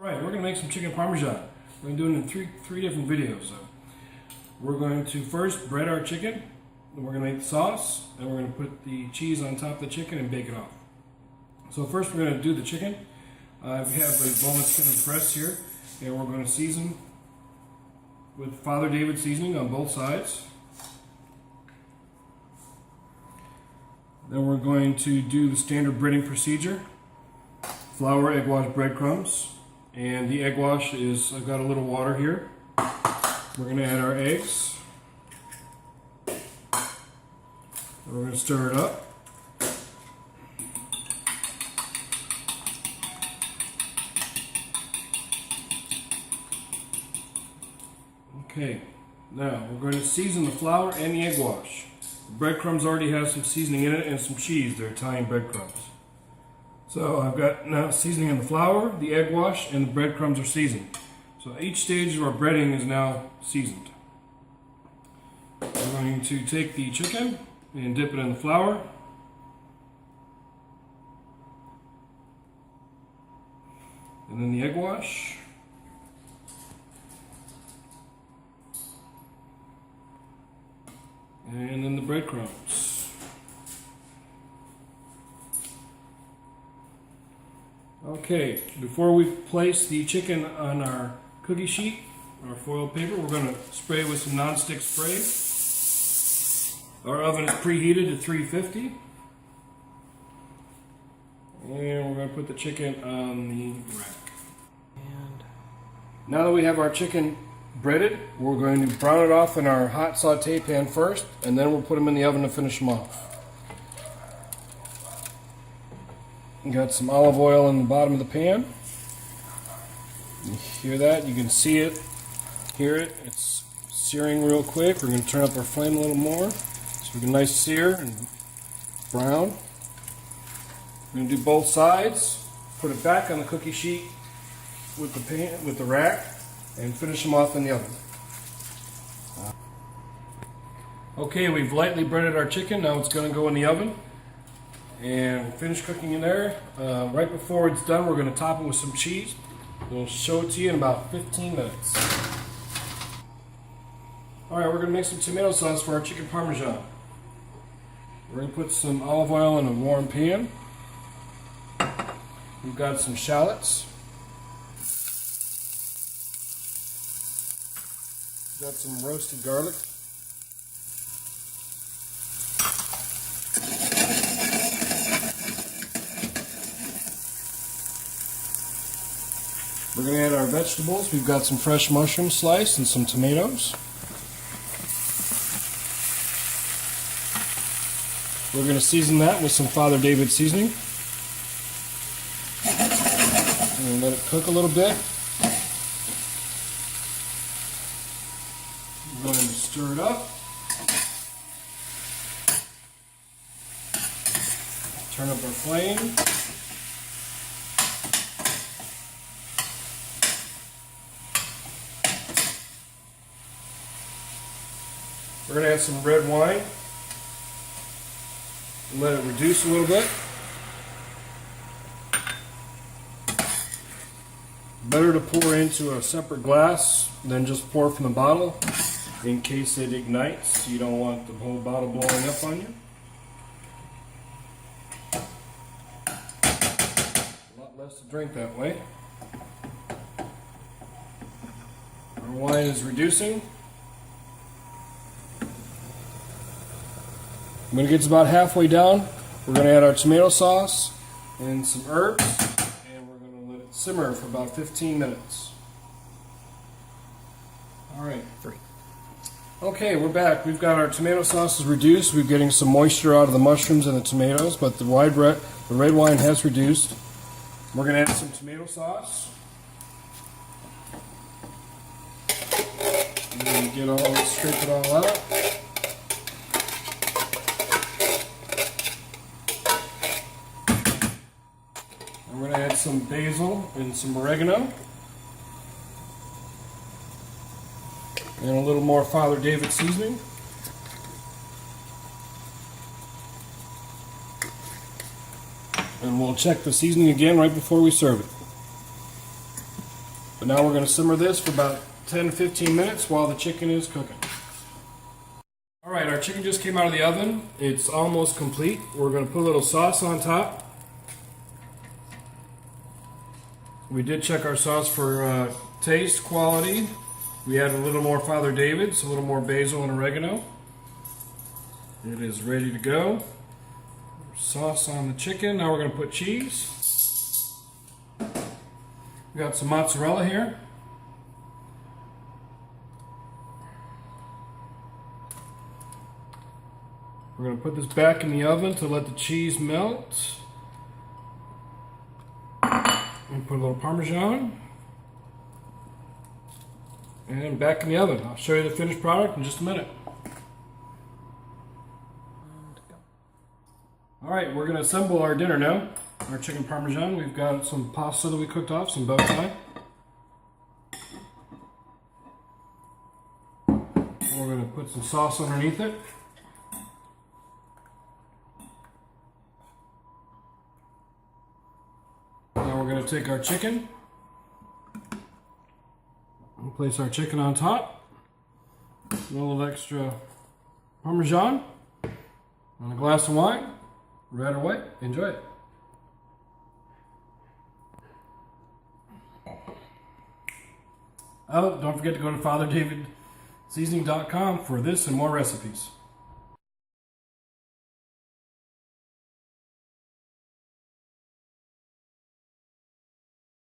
Alright, we're going to make some chicken parmesan. We're going to do it in three different videos. We're going to first bread our chicken, then we're going to make the sauce, and we're going to put the cheese on top of the chicken and bake it off. So first we're going to do the chicken. We have a boneless skin breast here, and we're going to season with Father David seasoning on both sides. Then we're going to do the standard breading procedure. Flour, egg wash, breadcrumbs. And the egg wash is, I've got a little water here. We're going to add our eggs. We're going to stir it up. Okay, now we're going to season the flour and the egg wash. The breadcrumbs already have some seasoning in it and some cheese. They're Italian breadcrumbs. So I've got now seasoning in the flour, the egg wash, and the breadcrumbs are seasoned. So each stage of our breading is now seasoned. I'm going to take the chicken and dip it in the flour. And then the egg wash. And then the breadcrumbs. Okay, before we place the chicken on our cookie sheet, our foil paper, we're going to spray with some non-stick spray. Our oven is preheated to 350. And we're going to put the chicken on the rack. And now that we have our chicken breaded, we're going to brown it off in our hot saute pan first, and then we'll put them in the oven to finish them off. Got some olive oil in the bottom of the pan. You hear that? You can see it, hear it. It's searing real quick. We're going to turn up our flame a little more so we get a nice sear and brown. We're going to do both sides. Put it back on the cookie sheet with the pan, with the rack, and finish them off in the oven. Okay, we've lightly breaded our chicken. Now it's going to go in the oven and finish cooking in there. Right before it's done, we're going to top it with some cheese. We'll show it to you in about 15 minutes. Alright, we're going to make some tomato sauce for our chicken parmesan. We're going to put some olive oil in a warm pan. We've got some shallots. We've got some roasted garlic. We're going to add our vegetables. We've got some fresh mushrooms sliced and some tomatoes. We're going to season that with some Father David seasoning. And let it cook a little bit. We're going to stir it up. Turn up our flame. We're going to add some red wine and let it reduce a little bit. Better to pour into a separate glass than just pour from the bottle in case it ignites. You don't want the whole bottle blowing up on you. A lot less to drink that way. Our wine is reducing. When it gets about halfway down, we're going to add our tomato sauce and some herbs, and we're going to let it simmer for about 15 minutes. Alright. Okay, we're back. We've got our tomato sauce is reduced. We're getting some moisture out of the mushrooms and the tomatoes, but the red wine has reduced. We're going to add some tomato sauce. And scrape it all out. We're going to add some basil and some oregano. And a little more Father David seasoning. And we'll check the seasoning again right before we serve it. But now we're going to simmer this for about 10-15 minutes while the chicken is cooking. Alright, our chicken just came out of the oven. It's almost complete. We're going to put a little sauce on top. We did check our sauce for taste, quality. We added a little more Father David's, a little more basil and oregano. It is ready to go. Sauce on the chicken. Now we're going to put cheese. We got some mozzarella here. We're going to put this back in the oven to let the cheese melt. And put a little Parmesan. And back in the oven. I'll show you the finished product in just a minute. Alright, we're going to assemble our dinner now. Our chicken Parmesan. We've got some pasta that we cooked off, some bow tie. We're going to put some sauce underneath it. Now we're going to take our chicken and place our chicken on top. A little extra Parmesan and a glass of wine. Red or white, enjoy it. Oh, don't forget to go to FatherDavidSeasoning.com for this and more recipes.